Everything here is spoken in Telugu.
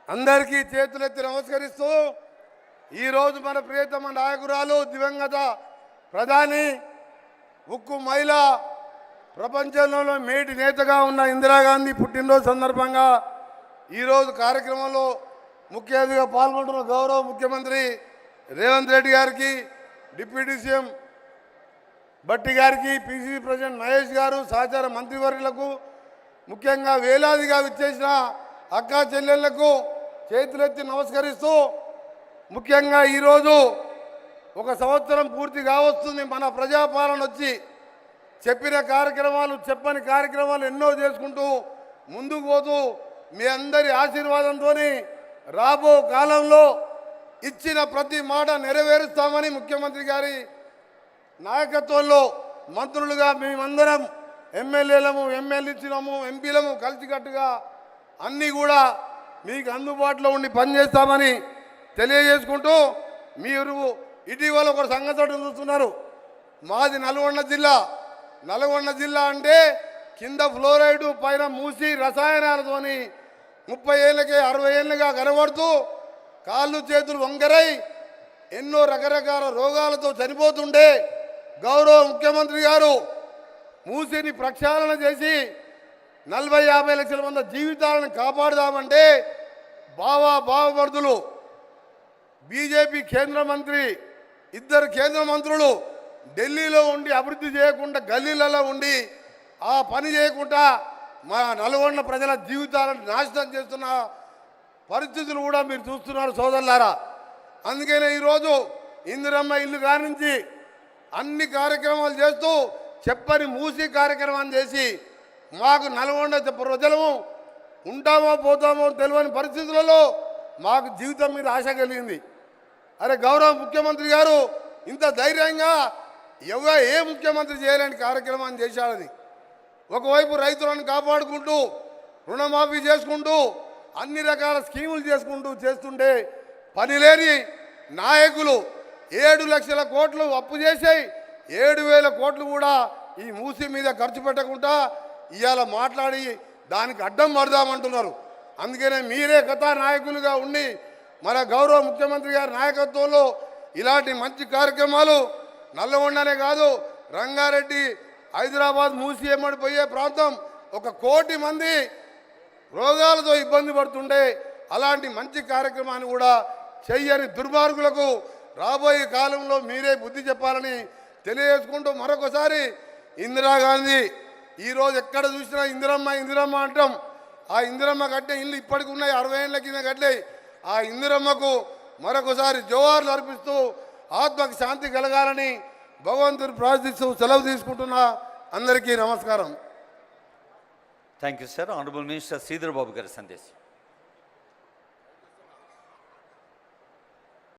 అందరికీ చేతులెత్తి నమస్కరిస్తూ ఈరోజు మన ప్రియతమ నాయకురాలు దివంగత ప్రధాని ఉక్కు మహిళ ప్రపంచంలో మేటి నేతగా ఉన్న ఇందిరాగాంధీ పుట్టినరోజు సందర్భంగా ఈరోజు కార్యక్రమంలో ముఖ్య అతిథిగా పాల్గొంటున్న గౌరవ ముఖ్యమంత్రి రేవంత్ రెడ్డి గారికి, డిప్యూటీ సీఎం భట్టి గారికి, పిసిసి ప్రెసిడెంట్ మహేష్ గారు, సహచార మంత్రివర్యులకు, ముఖ్యంగా వేలాదిగా విచ్చేసిన అక్కా చెల్లెళ్లకు చేతులెత్తి నమస్కరిస్తూ, ముఖ్యంగా ఈరోజు ఒక సంవత్సరం పూర్తి కావస్తుంది మన ప్రజాపాలన వచ్చి. చెప్పిన కార్యక్రమాలు, చెప్పని కార్యక్రమాలు ఎన్నో చేసుకుంటూ ముందుకు పోతూ మీ అందరి ఆశీర్వాదంతో రాబో కాలంలో ఇచ్చిన ప్రతి మాట నెరవేరుస్తామని ముఖ్యమంత్రి గారి నాయకత్వంలో మంత్రులుగా మేమందరం ఎమ్మెల్యేలము, ఎమ్మెల్యేలము, ఎంపీలము కలిసికట్టుగా అన్నీ కూడా మీకు అందుబాటులో ఉండి పనిచేస్తామని తెలియజేసుకుంటూ, మీరు ఇటీవల ఒక సంగతి చూస్తున్నారు. మాది నల్గొండ జిల్లా. నల్గొండ జిల్లా అంటే కింద ఫ్లోరైడ్, పైన మూసి రసాయనాలతోని 30 ఏళ్ళకే 60 ఏళ్ళుగా కనబడుతూ కాళ్ళు చేతులు వంకరై ఎన్నో రకరకాల రోగాలతో చనిపోతుండే గౌరవ ముఖ్యమంత్రి గారు మూసిని ప్రక్షాళన చేసి 40-50 లక్షల మంది జీవితాలను కాపాడుదామంటే బావమరుదులు బీజేపీ కేంద్ర మంత్రి, 2 కేంద్ర మంత్రులు ఢిల్లీలో ఉండి అభివృద్ధి చేయకుండా గల్లీలలో ఉండి ఆ పని చేయకుండా మా నల్గొండ ప్రజల జీవితాలను నాశనం చేస్తున్న పరిస్థితులు కూడా మీరు చూస్తున్నారు సోదరులారా. అందుకనే ఈరోజు ఇందిరమ్మ ఇల్లు కానించి అన్ని కార్యక్రమాలు చేస్తూ చెప్పని మూసి కార్యక్రమాన్ని చేసి మాకు నల్గొండ ప్రజలము ఉంటామో పోతామో తెలియని పరిస్థితులలో మాకు జీవితం మీద ఆశ కలిగింది. అరే గౌరవ ముఖ్యమంత్రి గారు ఇంత ధైర్యంగా ఏ ముఖ్యమంత్రి చేయలేని కార్యక్రమాన్ని చేశాడని. ఒకవైపు రైతులను కాపాడుకుంటూ రుణమాఫీ చేసుకుంటూ అన్ని రకాల స్కీములు చేస్తుంటే పనిలేని నాయకులు 7 లక్షల కోట్లు అప్పు చేసాయి, 7,000 కోట్లు కూడా ఈ మూసి మీద ఖర్చు పెట్టకుండా ఇవాళ మాట్లాడి దానికి అడ్డం పడదామంటున్నారు. అందుకనే మీరే కథానాయకులుగా ఉండి మన గౌరవ ముఖ్యమంత్రి గారి నాయకత్వంలో ఇలాంటి మంచి కార్యక్రమాలు నల్లగొండనే కాదు, రంగారెడ్డి, హైదరాబాద్ మూసి ఎమ్మడి పోయే ప్రాంతం 1 కోటి మంది రోగాలతో ఇబ్బంది పడుతుండే అలాంటి మంచి కార్యక్రమాన్ని కూడా చెయ్యని దుర్మార్గులకు రాబోయే కాలంలో మీరే బుద్ధి చెప్పాలని తెలియజేసుకుంటూ మరొకసారి ఇందిరాగాంధీ ఈరోజు ఎక్కడ చూసినా ఇందిరమ్మ అంటాం. ఆ ఇందిరమ్మ కట్టే ఇల్లు ఇప్పటికి ఉన్నాయి, 60 ఏళ్ళ కింద కట్టాయి. ఆ ఇందిరమ్మకు మరొకసారి జోహార్లు అర్పిస్తూ ఆత్మకు శాంతి కలగాలని భగవంతుని ప్రార్థిస్తూ సెలవు తీసుకుంటున్నా. అందరికీ నమస్కారం. Thank you sir. Honourable minister Sridhar Babu garu సందేశం.